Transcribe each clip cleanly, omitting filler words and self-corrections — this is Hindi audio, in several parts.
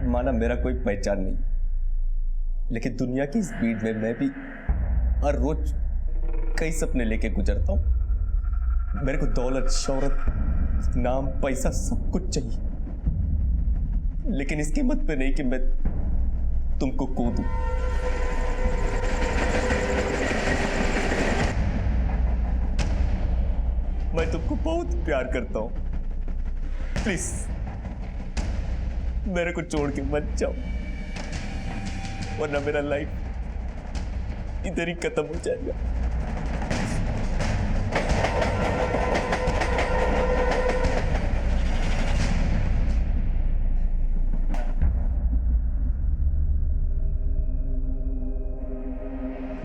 माना मेरा कोई पहचान नहीं, लेकिन दुनिया की इस भीड़ में मैं भी हर रोज कई सपने लेके गुजरता हूं। मेरे को दौलत, शोहरत, नाम, पैसा सब कुछ चाहिए, लेकिन इस कीमत पे नहीं कि मैं तुमको खो दूं। मैं तुमको बहुत प्यार करता हूं, प्लीज मेरे को छोड़ के मत जाओ, वरना मेरा लाइफ इधर ही खत्म हो जाएगा।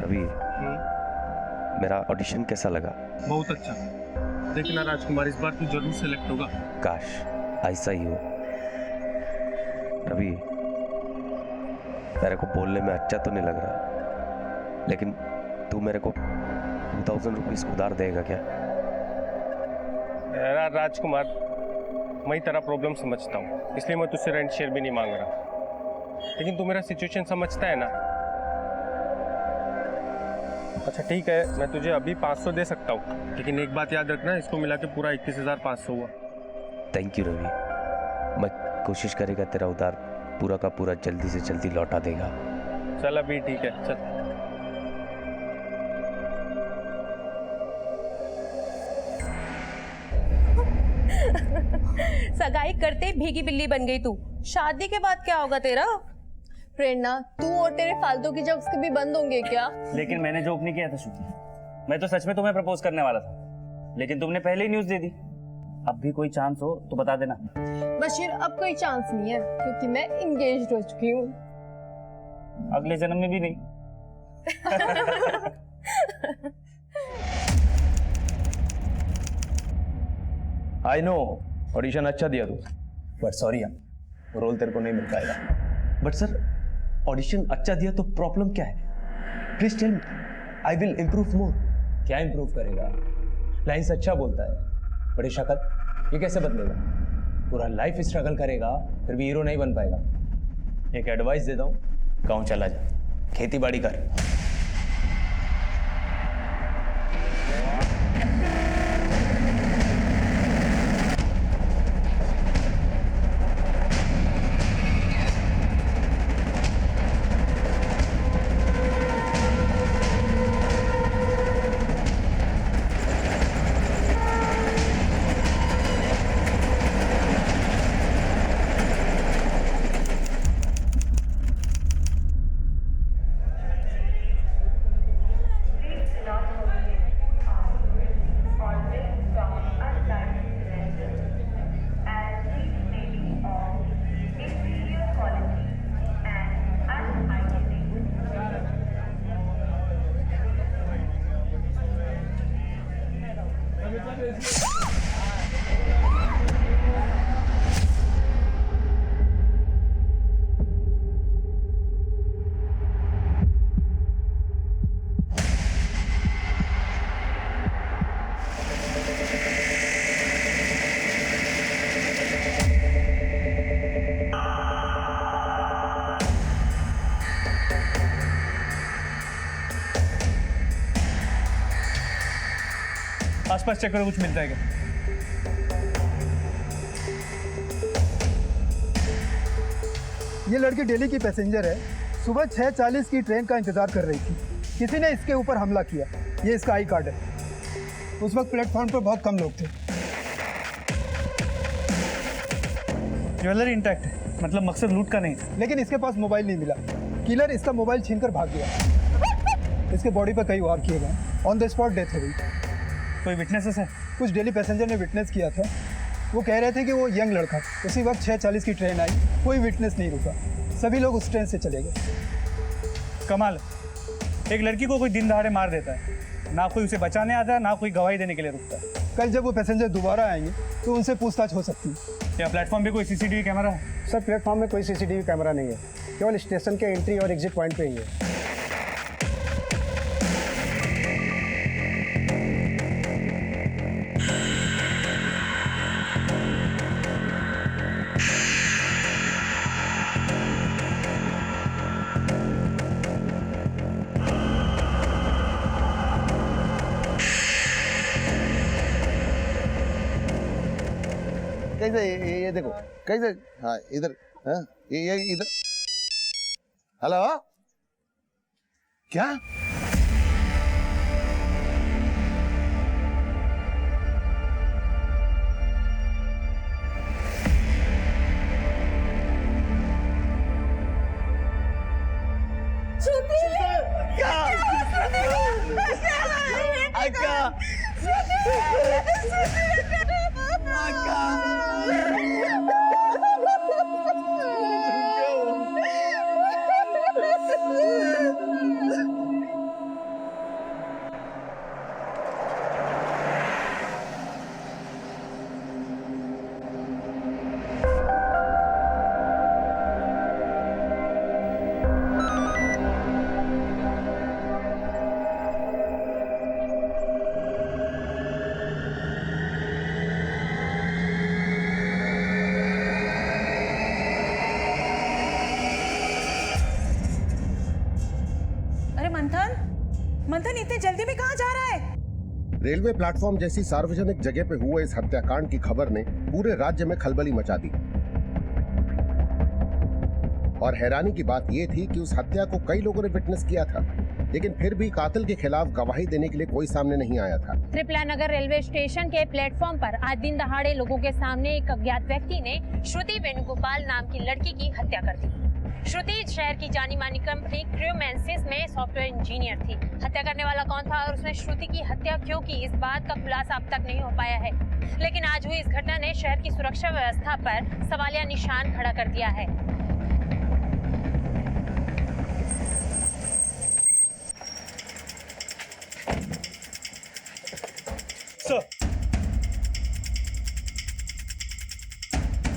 रवि, मेरा ऑडिशन कैसा लगा? बहुत अच्छा। देखना राजकुमार, इस बार तू जरूर सेलेक्ट होगा। काश ऐसा ही हो। रवि, मेरे को बोलने में अच्छा तो नहीं लग रहा, लेकिन तू मेरे को 2000 रुपीज उधार देगा क्या? राजकुमार, मैं तेरा प्रॉब्लम समझता हूँ, इसलिए मैं तुझसे रेंट शेयर भी नहीं मांग रहा, लेकिन तू मेरा सिचुएशन समझता है ना। अच्छा ठीक है, मैं तुझे अभी 500 दे सकता हूँ, लेकिन एक बात याद रखना, इसको मिला के पूरा 21,500 हुआ। थैंक यू रवि, मैं कोशिश करेगा तेरा उधार पूरा का पूरा जल्दी से जल्दी लौटा देगा। चल अभी ठीक है, चल। सगाई करते ही भीगी बिल्ली बन गई तू। शादी के बाद क्या होगा तेरा? प्रेरणा, तू और तेरे फालतू की जोक्स कभी बंद होंगे क्या? लेकिन मैंने जोक नहीं किया था श्रुति, मैं तो सच में तुम्हें प्रपोज करने वाला था, लेकिन तुमने पहले ही न्यूज दे दी। अब भी कोई चांस हो तो बता देना। बशीर, अब कोई चांस नहीं है, क्योंकि मैं इंगेज्ड हो चुकी हूँ। अगले जन्म में भी नहीं। आई नो ऑडिशन अच्छा दिया तू, बट सॉरी यार, रोल तेरे को नहीं मिल पाएगा। बट सर, ऑडिशन अच्छा दिया तो प्रॉब्लम क्या है? Please tell me, I will improve more. क्या इम्प्रूव करेगा? लाइन्स अच्छा बोलता है, बड़ी शक्ल, ये कैसे बदलेगा? पूरा लाइफ स्ट्रगल करेगा, फिर भी हीरो नहीं बन पाएगा। एक एडवाइस देता हूँ, गाँव चला जा, खेती बाड़ी कर। आसपास चेक करो, कुछ मिल जाएगा। ये लड़की दिल्ली की पैसेंजर है, सुबह 6:40 की ट्रेन का इंतजार कर रही थी। किसी ने इसके ऊपर हमला किया। ये इसका आई कार्ड है। उस वक्त प्लेटफॉर्म पर बहुत कम लोग थे। ज्वेलरी इंटैक्ट है, मतलब मकसद लूट का नहीं था। लेकिन इसके पास मोबाइल नहीं मिला। किलर इसका मोबाइल छीनकर भाग गया। इसके बॉडी पर कई वार किए गए। ऑन द स्पॉट डेथ हो गई। कोई विटनेसेस है? कुछ दिल्ली पैसेंजर ने विटनेस किया था। वो कह रहे थे कि वो यंग लड़का, उसी वक्त 6:40 की ट्रेन आई, कोई विटनेस नहीं रुका, सभी लोग उस ट्रेन से चले गए। कमाल, एक लड़की को कोई दिन दहाड़े मार देता है, ना कोई उसे बचाने आता है, ना कोई गवाही देने के लिए रुकता है। कल जब वो पैसेंजर दोबारा आएंगे तो उनसे पूछताछ हो सकती है। क्या प्लेटफॉर्म पे कोई सीसीटीवी कैमरा है? सर, प्लेटफॉर्म में कोई सीसीटीवी कैमरा नहीं है, केवल स्टेशन के एंट्री और एग्जिट पॉइंट पे ही है। कैसे ये देखो कैसे, हाँ इधर, हाँ ये इधर। हेलो, क्या? अरे मंथन, मंथन इतनी जल्दी में कहाँ जा रहा है? रेलवे प्लेटफॉर्म जैसी सार्वजनिक जगह पे हुए इस हत्याकांड की खबर ने पूरे राज्य में खलबली मचा दी। और हैरानी की बात यह थी कि उस हत्या को कई लोगों ने विटनेस किया था, लेकिन फिर भी कातिल के खिलाफ गवाही देने के लिए कोई सामने नहीं आया था। त्रिपुरा नगर रेलवे स्टेशन के प्लेटफॉर्म पर आज दिन दहाड़े लोगों के सामने एक अज्ञात व्यक्ति ने श्रुति वेणुगोपाल नाम की लड़की की हत्या कर दी। श्रुति शहर की जानी मानी कंपनी क्रूमेंसिस में सॉफ्टवेयर इंजीनियर थी। हत्या करने वाला कौन था और उसने श्रुति की हत्या क्यों की, इस बात का खुलासा अब तक नहीं हो पाया है। लेकिन आज हुई इस घटना ने शहर की सुरक्षा व्यवस्था पर सवालिया निशान खड़ा कर दिया है।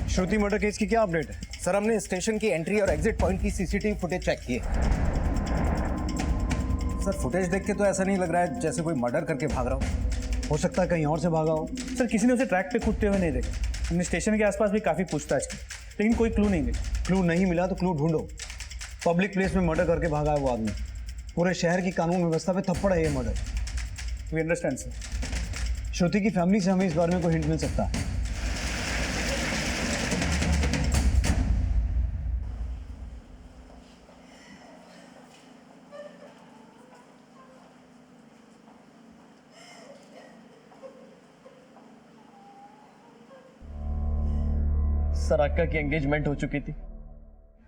श्रुति मर्डर केस की क्या अपडेट है? सर हमने स्टेशन की एंट्री और एग्जिट पॉइंट की सीसीटीवी फुटेज चेक की है। सर फुटेज देख के तो ऐसा नहीं लग रहा है जैसे कोई मर्डर करके भाग रहा हो सकता है कहीं और से भागा हो। सर किसी ने उसे ट्रैक पे कूदते हुए नहीं देखा। हमने स्टेशन के आसपास भी काफी पूछताछ की, लेकिन कोई क्लू नहीं मिला। क्लू नहीं मिला तो क्लू ढूंढो। पब्लिक प्लेस में मर्डर करके भागा है वो आदमी। पूरे शहर की कानून व्यवस्था पे थप्पड़ है ये murder. We understand sir. Shruti की फैमिली से हमें इस बारे में कोई हिंट मिल सकता है? सर अक्का की एंगेजमेंट हो चुकी थी,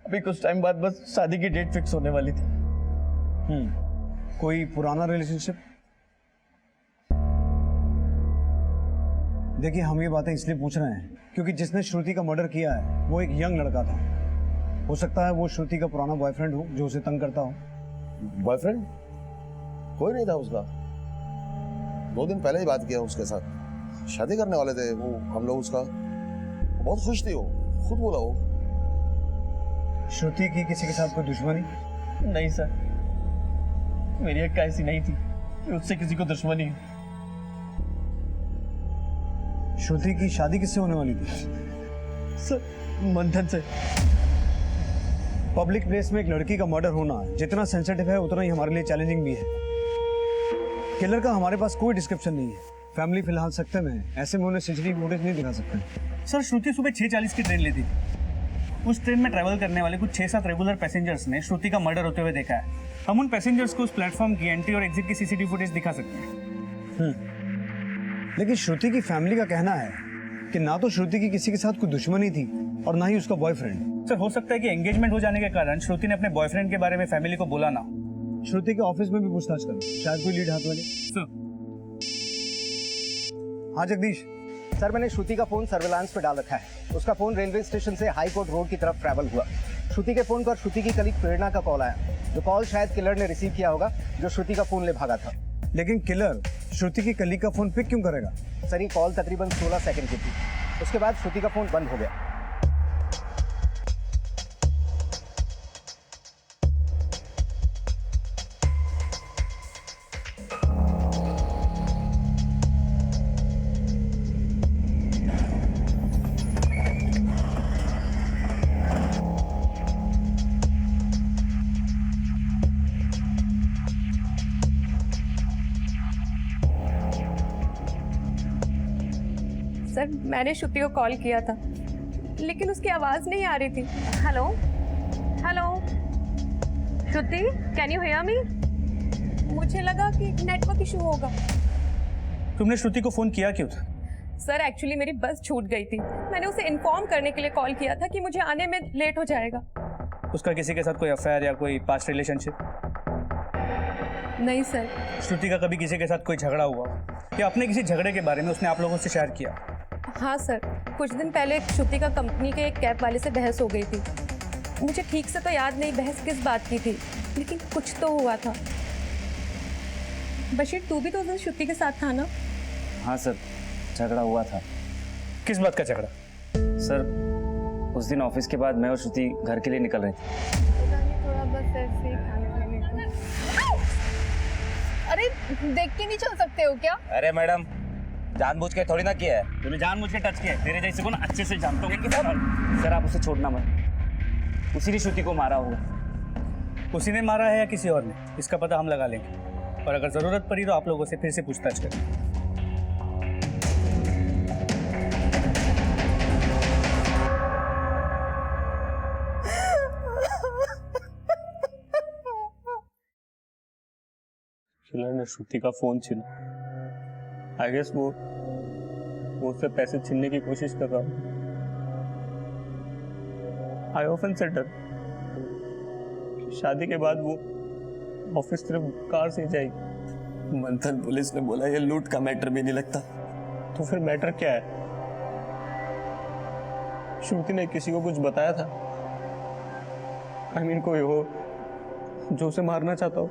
अभी कुछ टाइम बाद बस शादी की डेट फिक्स होने वाली थी। कोई पुराना रिलेशनशिप? देखिए हम ये बातें इसलिए पूछ रहे हैं क्योंकि जिसने श्रुति का मर्डर किया है वो एक यंग लड़का था। हो सकता है वो श्रुति का पुराना बॉयफ्रेंड हो जो उसे तंग करता हो। बॉयफ्रेंड? कोई नहीं था उसका। 2 दिन पहले ही बात किया उसके साथ, शादी करने वाले थे वो हम लोग। उसका बहुत खुश थी वो, खुद बोला वो। श्रुति की किसी के साथ कोई दुश्मनी? नहीं सर, मेरी अक्का ऐसी नहीं थी कि उससे किसी को दुश्मनी है। श्रुति की शादी किससे होने वाली थी? सर मंथन से। पब्लिक प्लेस में एक लड़की का मर्डर होना जितना सेंसिटिव है उतना ही हमारे लिए चैलेंजिंग भी है। किलर का हमारे पास कोई डिस्क्रिप्शन नहीं है। फैमिली फिलहाल सकते में है, ऐसे में उन्हें सीसीटीवी फुटेज नहीं दिखा सकते। सर श्रुति सुबह 6:40 की ट्रेन लेती थी। उस ट्रेन में ट्रैवल करने वाले कुछ 6-7 रेगुलर पैसेंजर्स ने श्रुति का मर्डर होते हुए देखा है। हम उन पैसेंजर्स को उस प्लेटफॉर्म की एंट्री और एग्जिट की सीसीटीवी फुटेज दिखा सकते हैं। लेकिन श्रुति की फैमिली का कहना है कि ना तो श्रुति की किसी के साथ कोई दुश्मनी थी और ना ही उसका बॉयफ्रेंड। सर हो सकता है कि एंगेजमेंट हो जाने के कारण श्रुति ने अपने बॉयफ्रेंड के बारे में फैमिली को बोला ना। श्रुति के ऑफिस में भी पूछताछ करो, शायद कोई लीड हाथ लगे। सर हाँ जगदीश। सर मैंने श्रुति का फोन सर्विलांस पे डाल रखा है। उसका फोन रेलवे स्टेशन से हाई कोर्ट रोड की तरफ ट्रैवल हुआ। श्रुति के फोन पर श्रुति की कलीग प्रेरणा का कॉल आया, जो कॉल शायद किलर ने रिसीव किया होगा जो श्रुति का फोन ले भागा था। लेकिन किलर श्रुति की कलीग का फोन पिक क्यों करेगा? सर ये कॉल तकरीबन 16 सेकंड की थी। उसके बाद श्रुति का फोन बंद हो गया। सर मैंने श्रुति को कॉल किया था, लेकिन उसकी आवाज़ नहीं आ रही थी। Hello hello Shruti, can you hear me? मुझे लगा कि नेटवर्क इशू होगा। तुमने श्रुति को फ़ोन किया क्यों था? सर एक्चुअली मेरी बस छूट गई थी। मैंने उसे इन्फॉर्म करने के लिए कॉल किया था कि मुझे आने में लेट हो जाएगा। उसका किसी के साथ कोई अफेयर या कोई पास्ट रिलेशनशिप? नहीं सर। श्रुति का कभी किसी के साथ कोई झगड़ा हुआ या अपने किसी झगड़े के बारे में उसने आप लोगों से शेयर किया? हाँ सर, कुछ दिन पहले श्रुति का कंपनी के एक कैब वाले से बहस हो गई थी। मुझे ठीक से तो याद नहीं बहस किस बात की थी, लेकिन कुछ तो हुआ था। बशीर, तू भी तो उस दिन श्रुति के साथ था ना? हाँ सर, झगड़ा हुआ था। किस बात का झगड़ा? सर, उस दिन ऑफिस के बाद मैं और श्रुति घर के लिए निकल रहे थे। थोड़ा बस ऐसे ही खाने पीने को। अरे देख के नहीं चल सकते हो क्या? अरे मैडम, जानबूझ के थोड़ी ना किया है। तूने जानबूझ के टच किया है। तेरे जैसे को ना अच्छे से जानता हूँ। सर आप उसे छोड़ना मत। उसी ने श्रुति को मारा होगा। उसी ने मारा है या किसी और ने, इसका पता हम लगा लेंगे, और अगर ज़रूरत पड़ी तो आप लोगों से फिर से पूछताछ करें। किलर ने श्रुति का फोन छीना। आई गेस वो उससे पैसे छीनने की कोशिश कर रहा हूँ। आई ऑफन सेड हर कि शादी के बाद वो ऑफिस सिर्फ कार से जाएगी। मंथन, पुलिस ने बोला ये लूट का मैटर भी नहीं लगता। तो फिर मैटर क्या है? श्रुति ने किसी को कुछ बताया था? आई मीन कोई हो जो उसे मारना चाहता हो?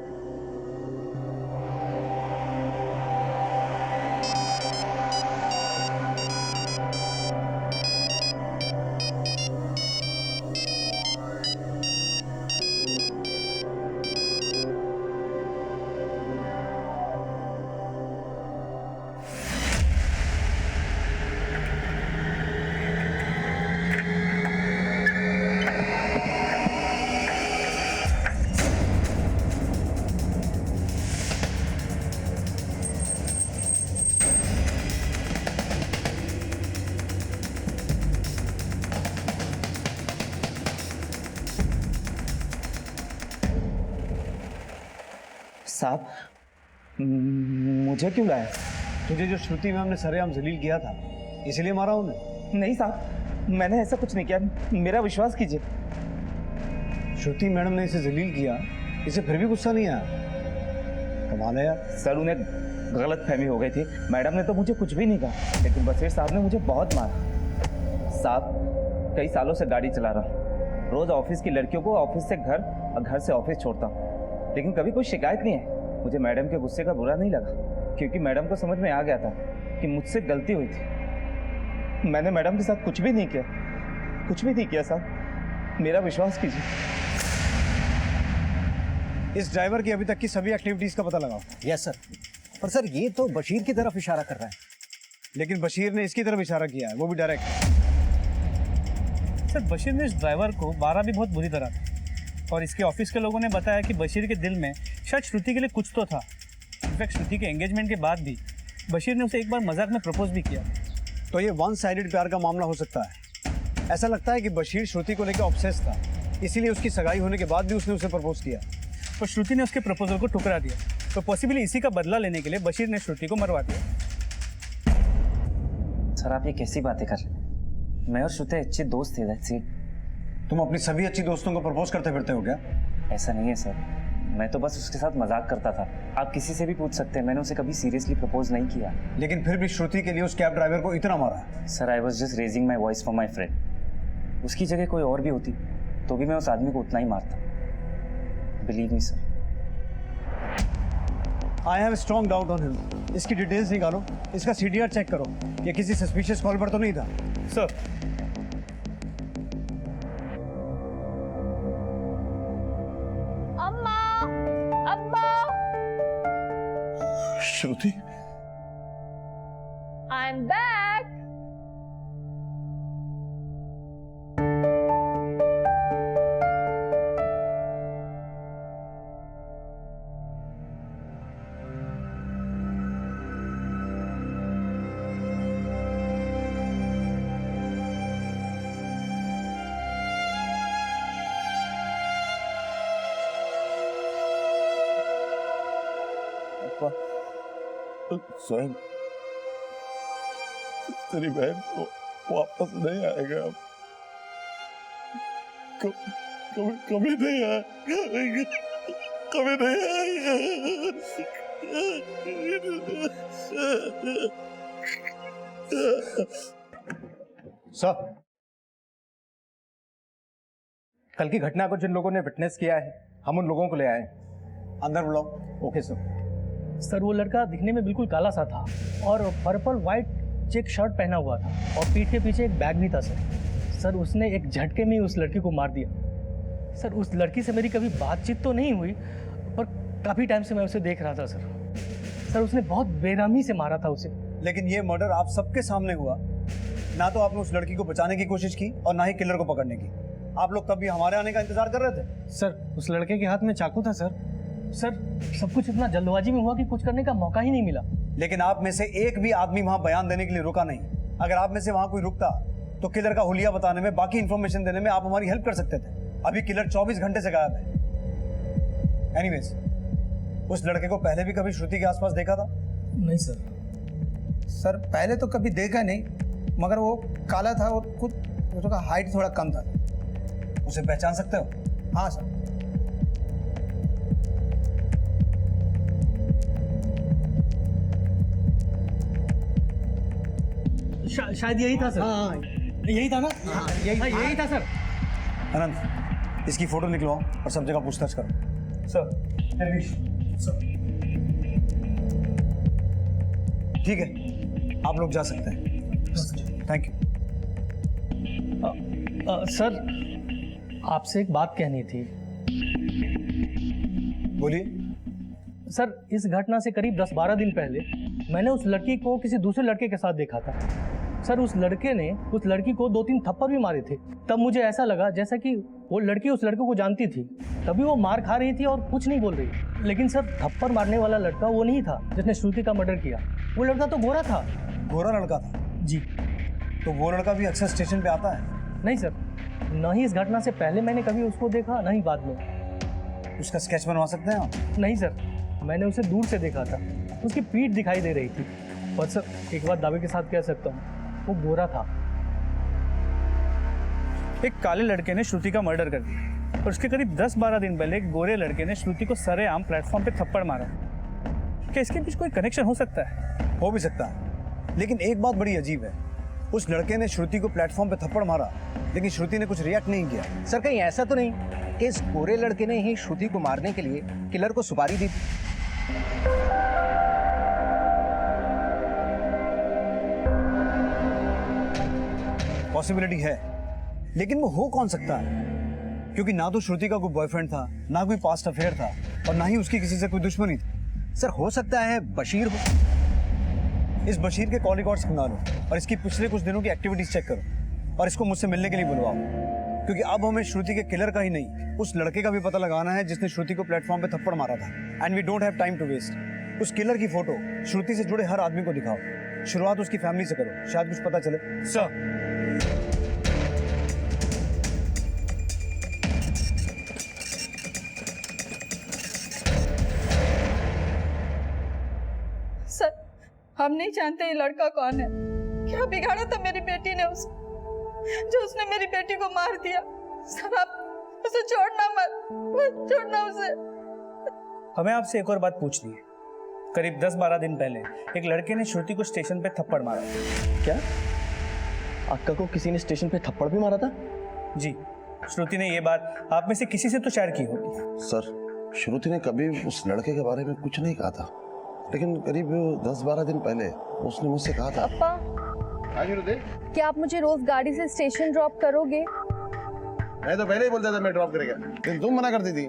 साहब, मुझे क्यों लाया? तुझे जो श्रुति मैम ने सरेआम जलील किया था, इसलिए मारा उन्हें? नहीं साहब, मैंने ऐसा कुछ नहीं किया, मेरा विश्वास कीजिए। श्रुति मैडम ने इसे जलील किया, इसे फिर भी गुस्सा नहीं आया? कमाल है यार। सर उन्हें गलत फहमी हो गई थी। मैडम ने तो मुझे कुछ भी नहीं कहा, लेकिन बशीर साहब ने मुझे बहुत मारा। साहब, कई सालों से गाड़ी चला रहा हूँ, रोज ऑफिस की लड़कियों को ऑफिस से घर और घर से ऑफिस छोड़ता हूँ, लेकिन कभी कोई शिकायत नहीं है। मुझे मैडम के गुस्से का बुरा नहीं लगा, क्योंकि मैडम को समझ में आ गया था कि मुझसे गलती हुई थी। मैंने मैडम के साथ कुछ भी नहीं किया, कुछ भी नहीं किया साहब, मेरा विश्वास कीजिए। इस ड्राइवर की अभी तक की सभी एक्टिविटीज का पता लगाओ। Yes sir. पर सर ये तो बशीर की तरफ इशारा कर रहा है। लेकिन बशीर ने इसकी तरफ इशारा किया है, वो भी डायरेक्ट। सर बशीर ने इस ड्राइवर को मारा भी बहुत बुरी तरह था, और इसके ऑफिस के लोगों ने बताया कि बशीर के दिल में शायद श्रुति के लिए कुछ तो था। इनफैक्ट श्रुति के एंगेजमेंट के बाद भी बशीर ने उसे एक बार मजाक में प्रपोज भी किया। तो ये वन साइडेड प्यार का मामला हो सकता है। ऐसा लगता है कि बशीर श्रुति को लेकर ऑब्सेस था, इसीलिए उसकी सगाई होने के बाद भी उसने उसे प्रपोज किया। पर श्रुति ने उसके प्रपोजल को ठुकरा दिया, तो पॉसिबली इसी का बदला लेने के लिए बशीर ने श्रुति को मरवा दिया। सर आप ये कैसी बातें कर रहे हैं? मैं और श्रुति अच्छे दोस्त थे, दैट्स इट। तुम अपनी सभी अच्छी दोस्तों को प्रपोज करते फिरते हो क्या? ऐसा नहीं है सर, मैं तो बस उसके साथ मजाक करता था। आप किसी से भी पूछ सकते हैं, मैंने उसे कभी सीरियसली प्रपोज नहीं किया। लेकिन फिर भी श्रुति के लिए उस कैब ड्राइवर को इतना मारा। Sir I was just raising my voice for my friend. उसकी जगह कोई और भी होती तो भी मैं उस आदमी को उतना ही मारता। Believe me sir. I have strong doubt on him. इसकी डिटेल्स निकालो, इसका CDR चेक करो, ये किसी सस्पिशियस कॉल पर तो नहीं था। Sir Shruti, I'm back. स्वयं तेरी बहन को वापस नहीं आएगा अब। कभी नहीं आएगा, कभी नहीं आएगा। सर, कल की घटना को जिन लोगों ने विटनेस किया है, हम उन लोगों को ले आए। अंदर बुलाओ। Okay sir. सर वो लड़का दिखने में बिल्कुल काला सा था और पर्पल वाइट चेक शर्ट पहना हुआ था और पीठ के पीछे एक बैग भी था सर उसने एक झटके में ही उस लड़की को मार दिया। सर उस लड़की से मेरी कभी बातचीत तो नहीं हुई पर काफ़ी टाइम से मैं उसे देख रहा था सर उसने बहुत बेरहमी से मारा था उसे। लेकिन ये मर्डर आप सबके सामने हुआ, ना तो आपने उस लड़की को बचाने की कोशिश की और ना ही किलर को पकड़ने की। आप लोग तभी हमारे आने का इंतजार कर रहे थे। सर उस लड़के के हाथ में चाकू था सर सब कुछ इतना जल्दबाजी में हुआ कि कुछ करने का मौका ही नहीं मिला। लेकिन आप में से एक भी आदमी वहां बयान देने के लिए रुका नहीं। अगर आप में से वहां कोई रुकता तो किलर का हुलिया बताने में, बाकी इंफॉर्मेशन देने में आप हमारी हेल्प कर सकते थे। अभी किलर 24 घंटे से गायब है। एनीवेज, उस लड़के को पहले भी कभी श्रुति के आसपास देखा था? नहीं सर पहले तो कभी देखा नहीं, मगर वो काला था और कुछ उसका हाइट थोड़ा कम था। उसे पहचान सकते हो? हाँ सर। शायद यही था सर। हाँ, यही था ना? हाँ, यही था सर। अनंत, इसकी फोटो निकलवाओ और सब जगह पूछताछ करो। सर, ठीक है, आप लोग जा सकते हैं। Thank you. सर आपसे एक बात कहनी थी। बोलिए। सर इस घटना से करीब 10-12 दिन पहले मैंने उस लड़की को किसी दूसरे लड़के के साथ देखा था। सर उस लड़के ने उस लड़की को 2-3 थप्पड़ भी मारे थे। तब मुझे ऐसा लगा जैसा कि वो लड़की उस लड़के को जानती थी, तभी वो मार खा रही थी और कुछ नहीं बोल रही। लेकिन सर थप्पड़ मारने वाला लड़का वो नहीं था जिसने श्रुति का मर्डर किया। वो लड़का तो गोरा था। गोरा लड़का था? जी। तो वो लड़का भी अक्सर स्टेशन पे आता है? नहीं सर, न ही इस घटना से पहले मैंने कभी उसको देखा, न ही बाद में। उसका स्केच बनवा सकते हैं आप? नहीं सर, मैंने उसे दूर से देखा था। उसकी पीठ दिखाई दे रही थी। और सर एक बात दावे के साथ कह सकता हूँ, वो गोरा था। एक काले लड़के ने श्रुति का मर्डर कर दिया और उसके करीब 10-12 दिन पहले एक गोरे लड़के ने श्रुति को सरेआम प्लेटफॉर्म पे थप्पड़ मारा। क्या इसके बीच कोई कनेक्शन हो सकता है? हो भी सकता है, लेकिन एक बात बड़ी अजीब है। उस लड़के ने श्रुति को प्लेटफॉर्म पे थप्पड़ मारा, लेकिन श्रुति ने कुछ रिएक्ट नहीं किया। सर कहीं ऐसा तो नहीं कि इस गोरे लड़के ने ही श्रुति को मारने के लिए किलर को सुपारी दी थी? पॉसिबिलिटी है, लेकिन वो हो कौन सकता है? क्योंकि ना तो श्रुति का कोई बॉयफ्रेंड था, ना कोई पास्ट अफेयर था, और ना ही उसकी किसी से कोई दुश्मनी थी। सर हो सकता है बशीर हो। इस बशीर के कॉल रिकॉर्ड्स खंगालो और इसकी पिछले कुछ दिनों की एक्टिविटीज चेक करो और इसको मुझसे मिलने के लिए बुलवाओ, क्योंकि अब हमें श्रुति के किलर का ही नहीं, उस लड़के का भी पता लगाना है जिसने श्रुति को प्लेटफॉर्म पे थप्पड़ मारा था। And we don't have time to waste. उस किलर की फोटो श्रुति से जुड़े हर आदमी को दिखाओ। शुरुआत उसकी फैमिली से करो, शायद कुछ पता चले। सर सर हम नहीं जानते ये लड़का कौन है। क्या बिगाड़ा था मेरी बेटी ने जो उसने मेरी बेटी को मार दिया। सर आप उसे छोड़ना मत छोड़ना उसे। हमें आपसे एक और बात पूछनी है। करीब 10-12 दिन पहले एक लड़के ने श्रुति को स्टेशन पे थप्पड़ मारा। क्या अक्का को किसी ने स्टेशन पे थप्पड़ भी मारा था? जी, श्रुति ने ये बात आप में से किसी से तो शेयर की होगी। सर श्रुति ने कभी उस लड़के के बारे में कुछ नहीं कहा था, लेकिन करीब 10-12 दिन पहले उसने मुझसे कहा था। अप्पा, क्या आप मुझे रोज गाड़ी से स्टेशन ड्रॉप करोगे? मैं तो पहले ही बोलता था मैं ड्रॉप करेगा, लेकिन तुम मना करती थी।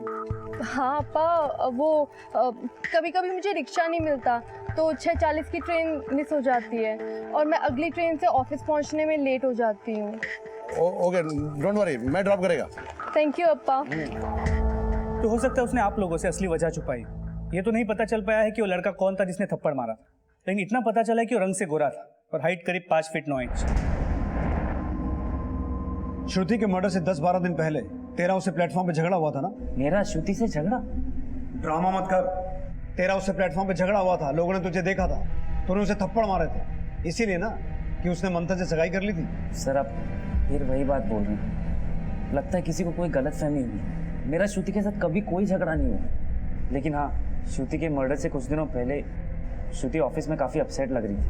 हाँ अप्पा, वो कभी कभी मुझे रिक्शा नहीं मिलता तो 6:40 की ट्रेन मिस हो जाती है और मैं अगली ट्रेन से ऑफिस पहुंचने में लेट हो जाती हूँ। ओके डोंट वरी, मैं ड्रॉप करेगा। थैंक यू अप्पा। तो हो सकता है उसने आप लोगों से असली वजह छुपाई। ये तो नहीं पता चल पाया है कि वो लड़का कौन था जिसने थप्पड़ मारा था, लेकिन इतना पता चला है कि वो रंग से गोरा था और हाइट करीब 5 फीट 9 इंच। श्रुति के मर्डर से 10-12 दिन पहले तेरा उसे प्लेटफॉर्म पे झगड़ा हुआ था ना? मेरा श्रुति से झगड़ा? ड्रामा मत कर। तेरा उससे प्लेटफॉर्म पे झगड़ा हुआ था, लोगों ने तुझे देखा था, तूने उसे थप्पड़ मारे थे, इसीलिए ना कि उसने मंथन से सगाई कर ली थी। सर आप फिर वही बात बोल रहे हैं। लगता है किसी को कोई गलत फहमी हुई। मेरा श्रुति के साथ कभी कोई झगड़ा नहीं हुआ, लेकिन हाँ, श्रुति के मर्डर से कुछ दिनों पहले श्रुति ऑफिस में काफ़ी अपसेट लग रही थी।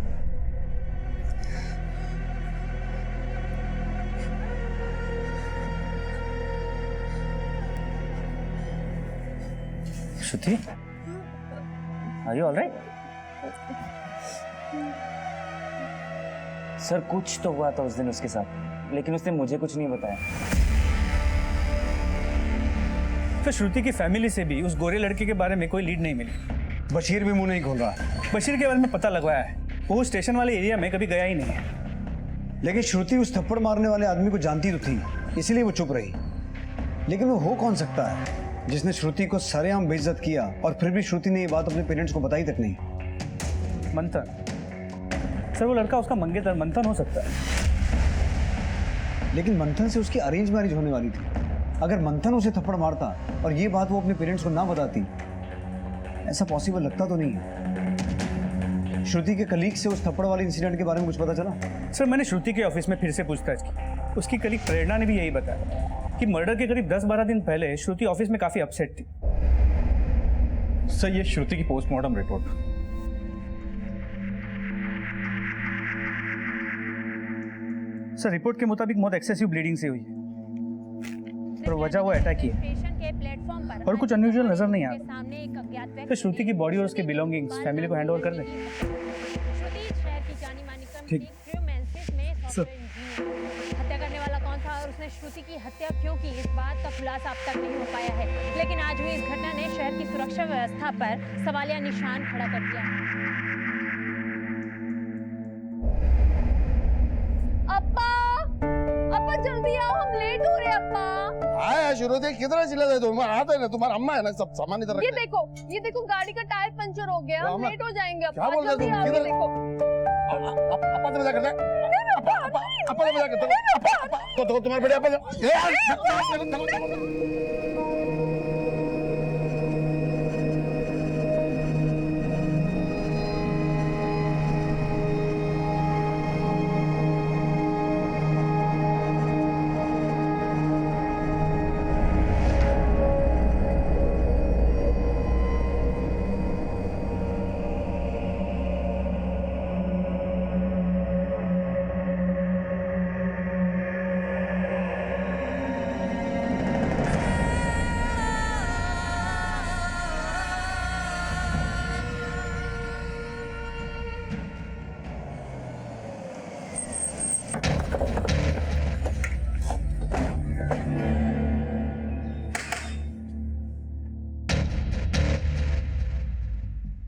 श्रुति, आर यू ऑलराइट? सर कुछ तो हुआ था उस दिन उसके साथ, लेकिन उसने मुझे कुछ नहीं बताया। फिर श्रुति की फैमिली से भी उस गोरे लड़के के बारे में कोई लीड नहीं मिली। बशीर भी मुंह नहीं खोल रहा। बशीर के बारे में पता लगवाया है, वो स्टेशन वाले एरिया में कभी गया ही नहीं है। लेकिन श्रुति उस थप्पड़ मारने वाले आदमी को जानती तो थी, इसीलिए वो चुप रही। लेकिन वो हो कौन सकता है जिसने श्रुति को सरेआम बेइज्जत किया और फिर भी श्रुति ने ये बात अपने पेरेंट्स को बताई तक नहीं? मंथन। सर वो लड़का उसका मंगेतर मंथन हो सकता है। लेकिन मंथन से उसकी अरेंज मैरिज होने वाली थी। अगर मंथन उसे थप्पड़ मारता और ये बात वो अपने पेरेंट्स को ना बताती, ऐसा पॉसिबल लगता तो नहीं है। श्रुति के कलीग से उस थप्पड़ वाले इंसिडेंट के बारे में कुछ पता चला? सर मैंने श्रुति के ऑफिस में फिर से पूछताछ की। उसकी कलीग प्रेरणा ने भी यही बताया कि मर्डर के करीब 10-12 दिन पहले श्रुति ऑफिस में काफी अपसेट थी। सर ये श्रुति की पोस्टमार्टम रिपोर्ट। सर रिपोर्ट के मुताबिक मौत एक्सेसिव ब्लीडिंग से हुई है और वजह वो अटैक ही है और कुछ अनयूजुअल नजर नहीं आ रहा। तो श्रुति की बॉडी और उसके बिलोंगिंग्स फैमिली को हैंड ओवर कर दें। ठीक सर। हत्या करने वाला कौन था और उसने श्रुति की हत्या क्यों की, इस बात का खुलासा अब तक नहीं हो पाया है। लेकिन आज हुई इस घटना ने शहर की सुरक्षा व्यवस्था पर सवालिया निशान खड़ा कर दिया है। अप्पा जल्दी आओ, हम लेट हो रहे हैं अप्पा। आया श्रुति कितना चिल्लाते तुम? आता है ना, तुम्हारा अम्मा है ना, सब सामान इधर ये देखो गाड़ी का टायर पंचर हो गया, हम लेट हो जाएंगे अप्पा। क्या बोल रहे तुम? जल्दी आओ, ये देखो। अप्पा तो मजाक करते हैं। अप्पा तो मजाक करते हैं। तो तुम्हारे बेटे अप्पा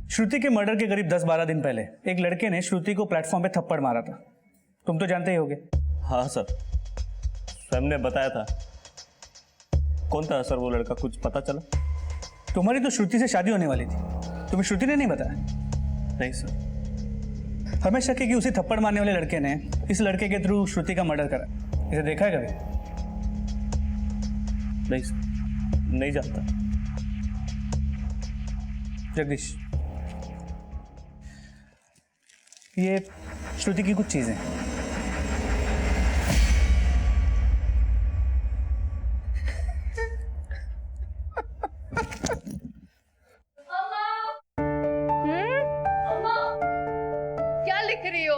श्रुति के मर्डर के करीब 10-12 दिन पहले एक लड़के ने श्रुति को प्लेटफॉर्म पे थप्पड़ मारा था। तुम तो जानते ही होगे। हाँ सर, स्वयं ने बताया था। कौन था सर वो लड़का, कुछ पता चला? तुम्हारी तो श्रुति से शादी होने वाली थी, तुम्हें श्रुति ने नहीं बताया? नहीं सर। हमें शक है कि उसी थप्पड़ मारने वाले लड़के ने इस लड़के के थ्रू श्रुति का मर्डर करा। इसे देखा है कभी? नहीं सर, नहीं जानता। जगदीश, ये श्रुति की कुछ चीजें। क्या लिख रही हो?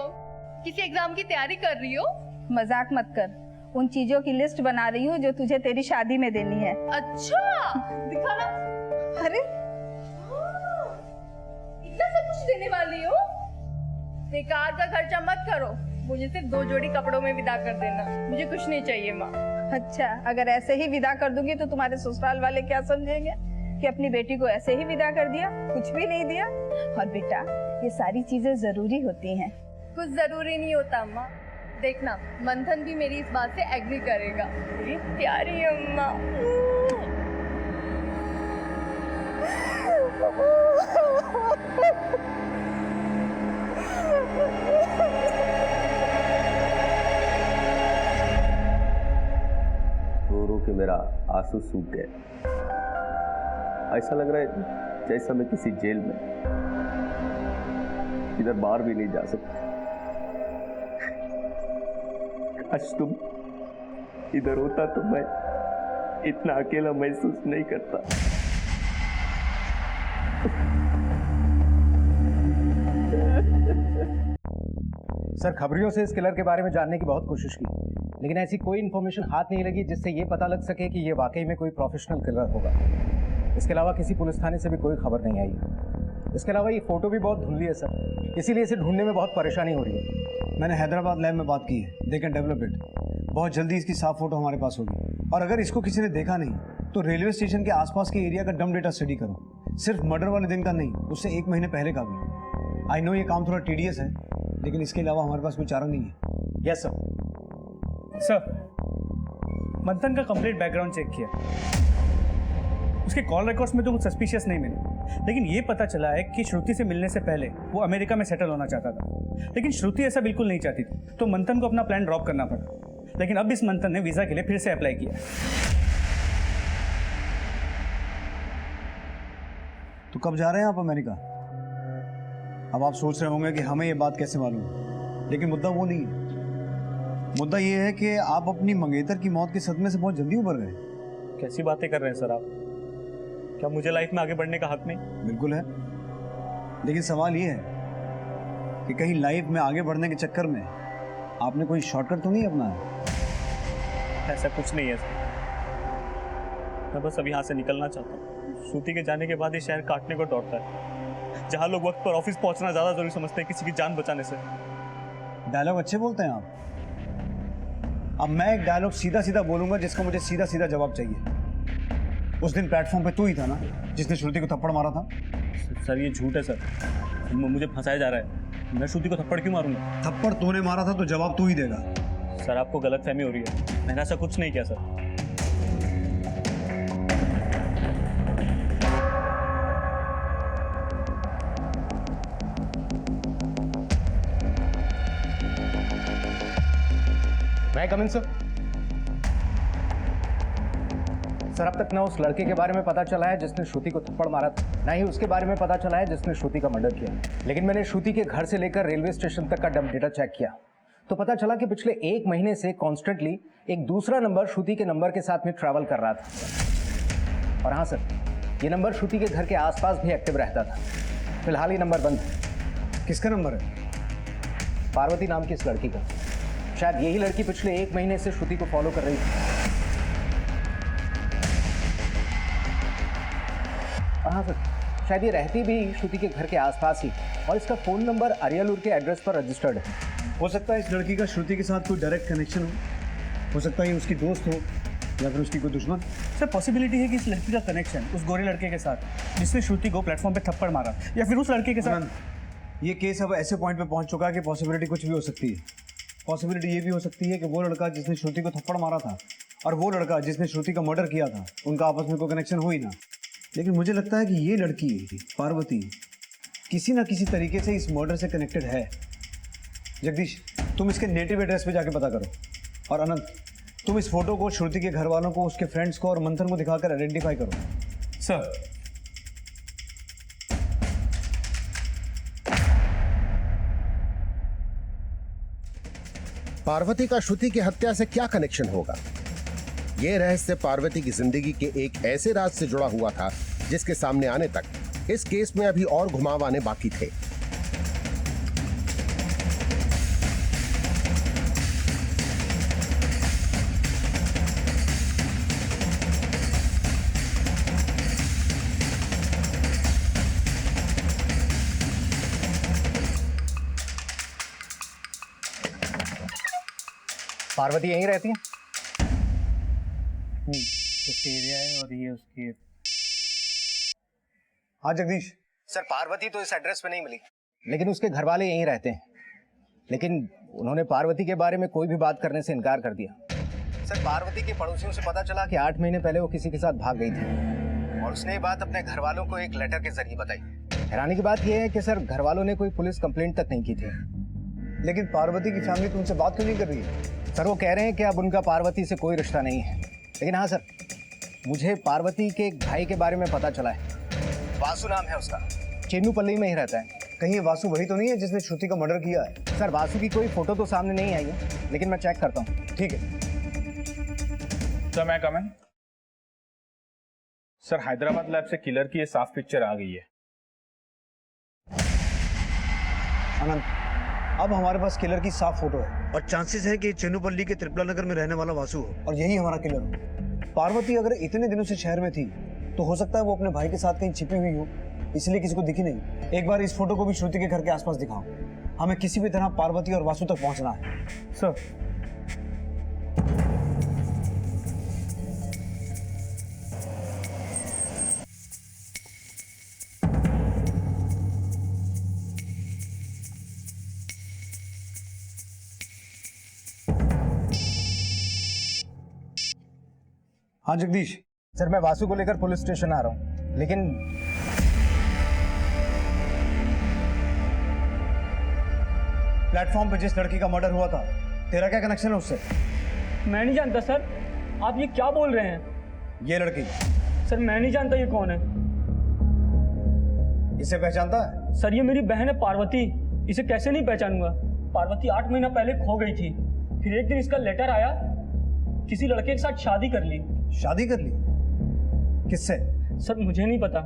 किसी एग्जाम की तैयारी कर रही हो? मजाक मत कर, उन चीजों की लिस्ट बना रही हूँ जो तुझे तेरी शादी में देनी है। अच्छा, दिखाना। अरे इतना सब कुछ देने वाली हो? बेकार का खर्चा मत करो, मुझे सिर्फ 2 जोड़ी कपड़ों में विदा कर देना, मुझे कुछ नहीं चाहिए माँ। अच्छा, अगर ऐसे ही विदा कर दूंगी तो तुम्हारे ससुराल वाले क्या समझेंगे कि अपनी बेटी को ऐसे ही विदा कर दिया, कुछ भी नहीं दिया। और बेटा, ये सारी चीजें जरूरी होती हैं। कुछ जरूरी नहीं होता अम्मा, देखना मंथन भी मेरी इस बात से एग्री करेगा। मेरी प्यारी अम्मा। रो रो के मेरा आंसू सूख गए। ऐसा लग रहा है जैसा मैं किसी जेल में, इधर बाहर भी नहीं जा सकता। काश तुम इधर होता तो मैं इतना अकेला महसूस नहीं करता। सर, खबरियों से इस किलर के बारे में जानने की बहुत कोशिश की, लेकिन ऐसी कोई इन्फॉर्मेशन हाथ नहीं लगी जिससे ये पता लग सके कि ये वाकई में कोई प्रोफेशनल किलर होगा। इसके अलावा किसी पुलिस थाने से भी कोई खबर नहीं आई। इसके अलावा ये फोटो भी बहुत धुंधली है सर, इसीलिए इसे ढूंढने में बहुत परेशानी हो रही है। मैंने हैदराबाद लैब में बात की है, दे कैन डेवलप इट। बहुत जल्दी इसकी साफ फोटो हमारे पास होगी। और अगर इसको किसी ने देखा नहीं तो रेलवे स्टेशन के आसपास के एरिया का डम डेटा स्टडी करो, सिर्फ मर्डर वाले दिन का नहीं, उससे 1 महीने पहले का भी। आई नो ये काम थोड़ा टीडियस है, लेकिन इसके अलावा हमारे पास कोई चारा नहीं है। Yes sir. सर, मंथन का कंप्लीट बैकग्राउंड चेक किया, उसके कॉल रिकॉर्ड्स में तो कुछ सस्पिशियस नहीं मिले, लेकिन ये पता चला है कि श्रुति से मिलने से पहले वो अमेरिका में सेटल होना चाहता था, लेकिन श्रुति ऐसा बिल्कुल नहीं चाहती थी, तो मंथन को अपना प्लान ड्रॉप करना पड़ा। लेकिन अब इस मंथन ने वीजा के लिए फिर से अप्लाई किया। तो कब जा रहे हैं आप अमेरिका? अब आप सोच रहे होंगे कि हमें ये बात कैसे मालूम, लेकिन मुद्दा वो नहीं है। मुद्दा ये है कि आप अपनी मंगेतर की मौत के सदमे से बहुत जल्दी उभर गए। कैसी बातें कर रहे हैं सर आप? क्या मुझे लाइफ में आगे बढ़ने का हक नहीं? बिल्कुल है, लेकिन सवाल ये है कि कहीं लाइफ में आगे बढ़ने के चक्कर में आपने कोई शॉर्टकट तो नहीं अपनाया? ऐसा कुछ नहीं है सर, मैं बस अभी यहाँ से निकलना चाहता हूँ। श्रुति के जाने के बाद ये शहर काटने को दौड़ता है, जहाँ लोग वक्त पर ऑफिस पहुँचना ज़्यादा जरूरी समझते हैं किसी की जान बचाने से। डायलॉग अच्छे बोलते हैं आप। अब मैं एक डायलॉग सीधा सीधा बोलूंगा जिसका मुझे सीधा सीधा जवाब चाहिए। उस दिन प्लेटफॉर्म पे तू ही था ना जिसने श्रुति को थप्पड़ मारा था? सर ये झूठ है सर, मुझे फंसाया जा रहा है। मैं श्रुति को थप्पड़ क्यों मारूंगा? थप्पड़ तूने मारा था तो जवाब तू ही देगा। सर आपको गलतफहमी हो रही है, मैंने ऐसा कुछ नहीं किया सर। मैं कम इन सर। सर, अब तक ना उस लड़के के बारे में पता चला है जिसने श्रुति को थप्पड़ मारा था, ना ही उसके बारे में पता चला है जिसने श्रुति का मर्डर किया। लेकिन मैंने श्रुति के घर से लेकर रेलवे स्टेशन तक का डंप डेटा चेक किया तो पता चला कि पिछले 1 महीने से कॉन्स्टेंटली एक दूसरा नंबर श्रुति के नंबर के साथ में ट्रैवल कर रहा था। और हाँ सर, ये नंबर श्रुति के घर के आसपास भी एक्टिव रहता था। फिलहाल ये नंबर बंद है। किसका नंबर है? पार्वती नाम की इस लड़की का। शायद यही लड़की पिछले 1 महीने से श्रुति को फॉलो कर रही थी। हाँ सर, शायद ये रहती भी श्रुति के घर के आसपास ही, और इसका फोन नंबर अरियालूर के एड्रेस पर रजिस्टर्ड है। हो सकता है इस लड़की का श्रुति के साथ कोई डायरेक्ट कनेक्शन हो सकता है ये उसकी दोस्त हो या फिर उसकी कोई दुश्मन। सर पॉसिबिलिटी है कि इस लड़की का कनेक्शन उस गोरे लड़के के साथ जिसने श्रुति को प्लेटफॉर्म पे थप्पड़ मारा, या फिर उस लड़के के साथ। ये केस अब ऐसे पॉइंट पे पहुंच चुका है कि पॉसिबिलिटी कुछ भी हो सकती है। पॉसिबिलिटी ये भी हो सकती है कि वो लड़का जिसने श्रुति को थप्पड़ मारा था और वो लड़का जिसने श्रुति का मर्डर किया था, उनका आपस में कोई कनेक्शन हो ही ना। लेकिन मुझे लगता है कि ये लड़की पार्वती किसी ना किसी तरीके से इस मर्डर से कनेक्टेड है। जगदीश, तुम इसके नेटिव एड्रेस पे जाके पता करो, और अनंत तुम इस फोटो को श्रुति के घर वालों को, उसके फ्रेंड्स को और मंथन को दिखाकर आइडेंटिफाई करो। सर पार्वती का श्रुति की हत्या से क्या कनेक्शन होगा? यह रहस्य पार्वती की जिंदगी के एक ऐसे राज से जुड़ा हुआ था जिसके सामने आने तक इस केस में अभी और घुमाव आने बाकी थे। पार्वती यहीं रहती है? उसके एरिया है और ये उसकी। हाँ जगदीश। सर, पार्वती तो इस एड्रेस पे नहीं मिली, लेकिन उसके घर वाले यहीं रहते हैं। लेकिन उन्होंने पार्वती के बारे में कोई भी बात करने से इनकार कर दिया। सर, पार्वती के पड़ोसियों से पता चला कि 8 महीने पहले वो किसी के साथ भाग गई थी, और उसने ये बात अपने घर वालों को एक लेटर के जरिए बताई। हैरानी की बात यह है कि सर, घर वालों ने कोई पुलिस कंप्लेंट तक नहीं की थी। लेकिन पार्वती की फैमिली तुमसे बात क्यों नहीं कर रही है? सर, वो कह रहे हैं कि अब उनका पार्वती से कोई रिश्ता नहीं है। लेकिन हाँ सर, मुझे पार्वती के एक भाई के बारे में पता चला है। वासु नाम है उसका, चेन्नूपल्ली में ही रहता है। कहीं ये वासु वही तो नहीं है जिसने श्रुति का मर्डर किया है? सर वासु की कोई फोटो तो सामने नहीं आई है, लेकिन मैं चेक करता हूँ। ठीक है सर, मैं कम सर, हैदराबाद लैब से किलर की ये साफ पिक्चर आ गई है। आनंद, अब हमारे पास किलर की साफ फोटो है और चांसेस है कि चेन्नूपल्ली के त्रिपुला नगर में रहने वाला वासु हो और यही हमारा किलर हो। पार्वती अगर इतने दिनों से शहर में थी तो हो सकता है वो अपने भाई के साथ कहीं छिपी हुई हो, इसलिए किसी को दिखी नहीं। एक बार इस फोटो को भी श्रुति के घर के आसपास दिखाओ। हमें किसी भी तरह पार्वती और वासु तक पहुंचना है। सर हाँ जगदीश सर, मैं वासु को लेकर पुलिस स्टेशन आ रहा हूँ, लेकिन प्लेटफॉर्म पे जिस लड़की का मर्डर हुआ था, तेरा क्या कनेक्शन है उससे? मैं नहीं जानता सर, आप ये क्या बोल रहे हैं? ये लड़की सर मैं नहीं जानता ये कौन है। इसे पहचानता है? सर ये मेरी बहन है पार्वती, इसे कैसे नहीं पहचानूंगा? पार्वती 8 महीना पहले खो गई थी, फिर एक दिन इसका लेटर आया, किसी लड़के के साथ शादी कर ली। शादी कर ली? किससे? सर मुझे नहीं पता।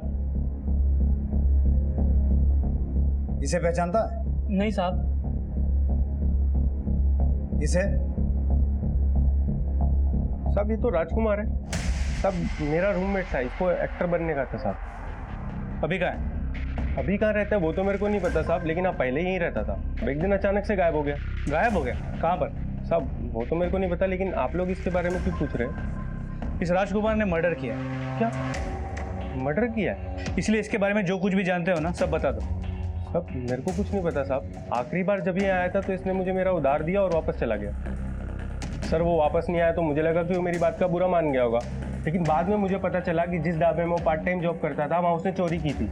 इसे पहचानता है? नहीं साहब। इसे? साहब ये तो राजकुमार है साहब, मेरा रूममेट था, इसको एक्टर बनने का था साहब। अभी कहाँ है? अभी कहाँ रहता है वो तो मेरे को नहीं पता साहब, लेकिन अब पहले यहीं रहता था। एक दिन अचानक से गायब हो गया। गायब हो गया? कहाँ पर? साहब वो तो मेरे को नहीं पता, लेकिन आप लोग इसके बारे में क्यों पूछ रहे हैं? इस राजकुमार ने मर्डर किया है। क्या मर्डर किया है? इसलिए इसके बारे में जो कुछ भी जानते हो ना सब बता दो। साहब मेरे को कुछ नहीं पता साहब, आखिरी बार जब ये आया था तो इसने मुझे मेरा उधार दिया और वापस चला गया। सर वो वापस नहीं आया तो मुझे लगा कि वो मेरी बात का बुरा मान गया होगा, लेकिन बाद में मुझे पता चला कि जिस ढाबे में वो पार्ट टाइम जॉब करता था वहाँ उसने चोरी की थी।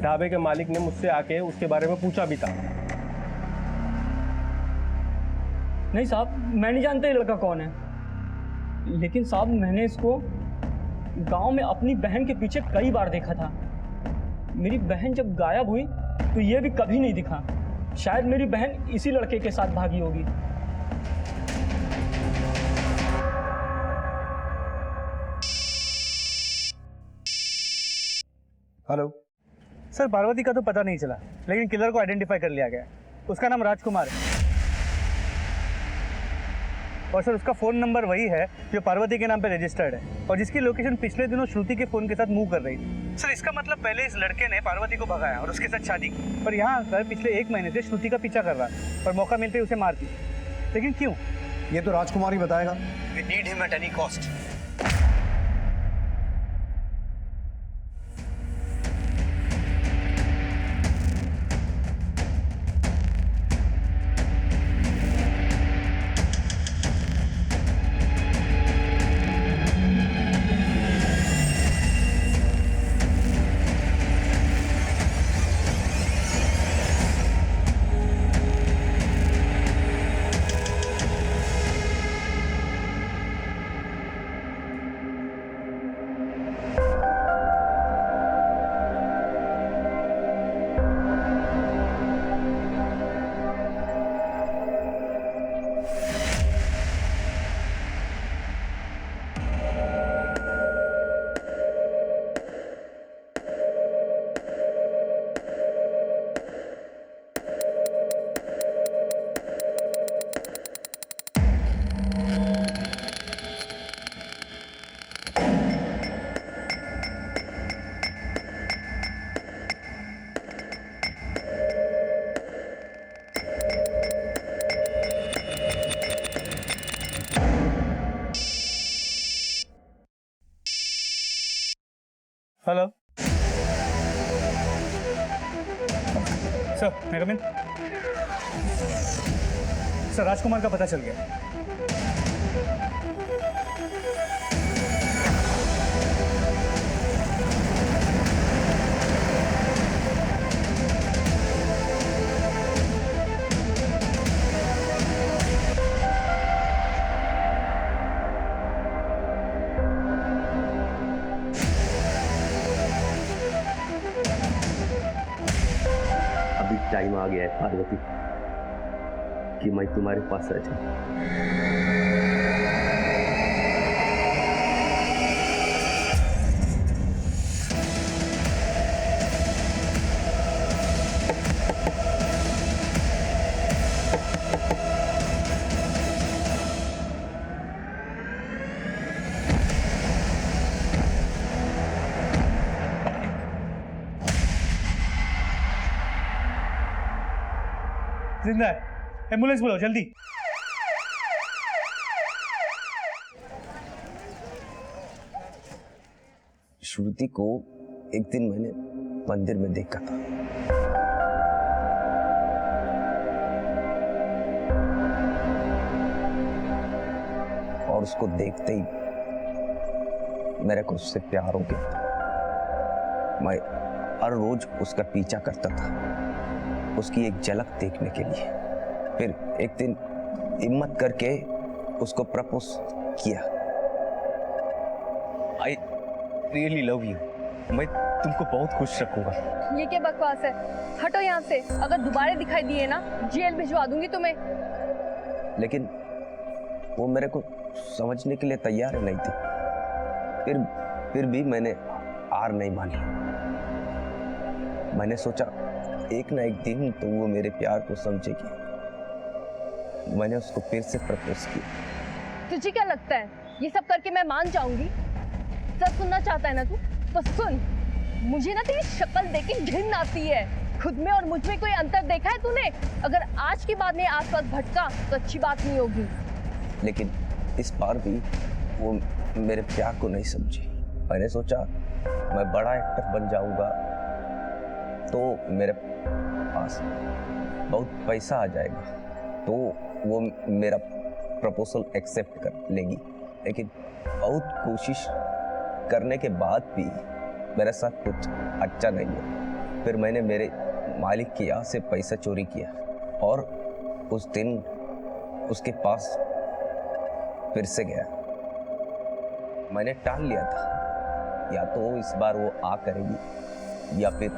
ढाबे के मालिक ने मुझसे आके उसके बारे में पूछा भी था। नहीं साहब मैं नहीं जानता ये लड़का कौन है, लेकिन साहब मैंने इसको गांव में अपनी बहन के पीछे कई बार देखा था। मेरी बहन जब गायब हुई तो ये भी कभी नहीं दिखा। शायद मेरी बहन इसी लड़के के साथ भागी होगी। हेलो सर पार्वती का तो पता नहीं चला, लेकिन किलर को आइडेंटिफाई कर लिया गया। उसका नाम राजकुमार है और सर उसका फ़ोन नंबर वही है जो पार्वती के नाम पे रजिस्टर्ड है और जिसकी लोकेशन पिछले दिनों श्रुति के फ़ोन के साथ मूव कर रही थी। सर इसका मतलब पहले इस लड़के ने पार्वती को भगाया और उसके साथ शादी की, और यहाँ आकर पिछले 1 महीने से श्रुति का पीछा कर रहा है और मौका मिलते ही उसे मार दी। लेकिन क्यों? ये तो राजकुमार ही बताएगा। We need him at any cost. Hello sir, मैं कम इन? सर राजकुमार का पता चल गया। टाइम आ गया है पार्वती कि मैं तुम्हारे पास रह जाऊं। जिंदा है, एम्बुलेंस बुलाओ जल्दी। श्रुति को एक दिन मैंने मंदिर में देखा था। और उसको देखते ही मेरे को उससे प्यार हो गया था। मैं हर रोज उसका पीछा करता था, उसकी एक झलक देखने के लिए। फिर एक दिन हिम्मत करके उसको प्रपोज किया। आई रियली लव यू, मैं तुमको बहुत खुश रखूंगा। ये क्या बकवास है? हटो यहाँ से, अगर दोबारा दिखाई दिए ना जेल भिजवा दूंगी तुम्हें। लेकिन वो मेरे को समझने के लिए तैयार नहीं थी। फिर भी मैंने हार नहीं मानी। मैंने सोचा एक ना एक दिन तो वो मेरे प्यार को समझेगी। मैंने उसको फिर से प्रपोज किया। तुझे क्या लगता है ये सब करके मैं मान जाऊंगी? सच सुनना चाहता है ना तू? तो सुन, मुझे ना तेरी शक्ल देख के घिन आती है। खुद में और मुझ में कोई अंतर देखा है तूने? अगर आज के बाद में आसपास भटका तो अच्छी बात नहीं होगी। लेकिन इस बार भी वो मेरे प्यार को नहीं समझी। मैंने सोचा मैं बड़ा एक्टर बन जाऊंगा तो मेरे पास बहुत पैसा आ जाएगा तो वो मेरा प्रपोजल एक्सेप्ट कर लेगी। लेकिन बहुत कोशिश करने के बाद भी मेरे साथ कुछ अच्छा नहीं हुआ। फिर मैंने मेरे मालिक के यहाँ से पैसा चोरी किया और उस दिन उसके पास फिर से गया। मैंने टाल लिया था, या तो इस बार वो आ करेगी या फिर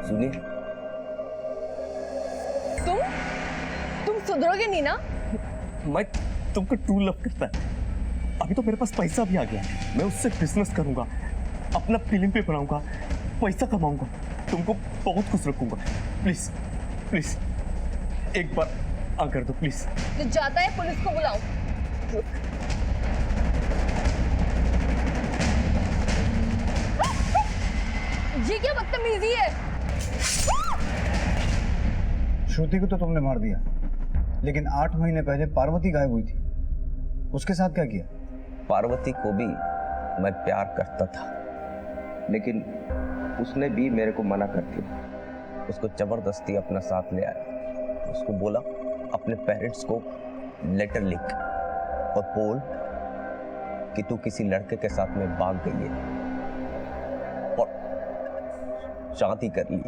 सुनिए, तुम सुधरोगे नहीं ना? मैं तुमको ट्रू लव करता है। अभी तो मेरे पास पैसा भी आ गया है, मैं उससे बिजनेस करूंगा, अपना फिल्म पे बनाऊंगा, पैसा कमाऊंगा, तुमको बहुत खुश रखूंगा। प्लीज प्लीज एक बार आ कर दो प्लीज। तो जाता है पुलिस को बुलाओ। ये क्या बदतमीजी है? श्रुति को तो तुमने मार दिया, लेकिन 8 महीने पहले पार्वती गायब हुई थी, उसके साथ क्या किया? पार्वती को भी मैं प्यार करता था, लेकिन उसने भी मेरे को मना कर दिया। उसको जबरदस्ती अपना साथ ले आया। उसको बोला अपने पेरेंट्स को लेटर लिख और बोल कि तू किसी लड़के के साथ में भाग गई है और शादी कर ली।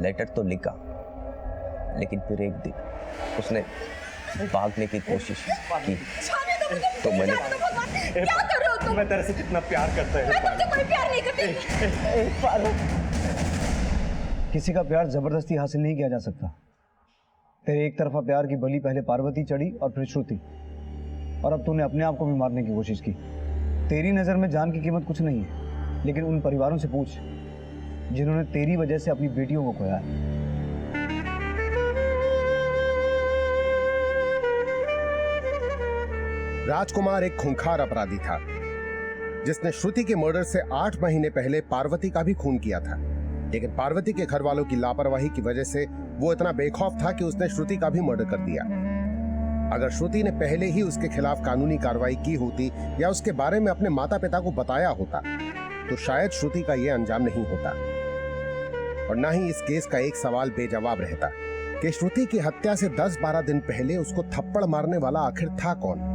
लेटर तो लिखा, लेकिन फिर एक दिन उसने भागने की कोशिश की तो मैंने क्या कर रहे हो तुम? मैं तेरे से कितना प्यार करता है। मैं तुमसे कोई प्यार नहीं करती। किसी का प्यार जबरदस्ती हासिल नहीं किया जा सकता। तेरे एक तरफा प्यार की बलि पहले पार्वती चढ़ी और फिर श्रुति, और अब तूने अपने आप को भी मारने की कोशिश की। तेरी नजर में जान की कीमत कुछ नहीं है, लेकिन उन परिवारों से पूछ जिन्होंने तेरी वजह से अपनी बेटियों को खोया है। राजकुमार एक खूंखार अपराधी था जिसने श्रुति के मर्डर से 8 महीने पहले पार्वती का भी खून किया था। लेकिन पार्वती के घर वालों की लापरवाही की वजह से वो इतना बेखौफ था कि उसने श्रुति का भी मर्डर कर दिया। अगर श्रुति ने पहले ही उसके खिलाफ कानूनी कार्रवाई की होती या उसके बारे में अपने माता पिता को बताया होता तो शायद श्रुति का यह अंजाम नहीं होता। और न ही इस केस का एक सवाल बेजवाब रहता कि श्रुति की हत्या से 10-12 दिन पहले उसको थप्पड़ मारने वाला आखिर था कौन।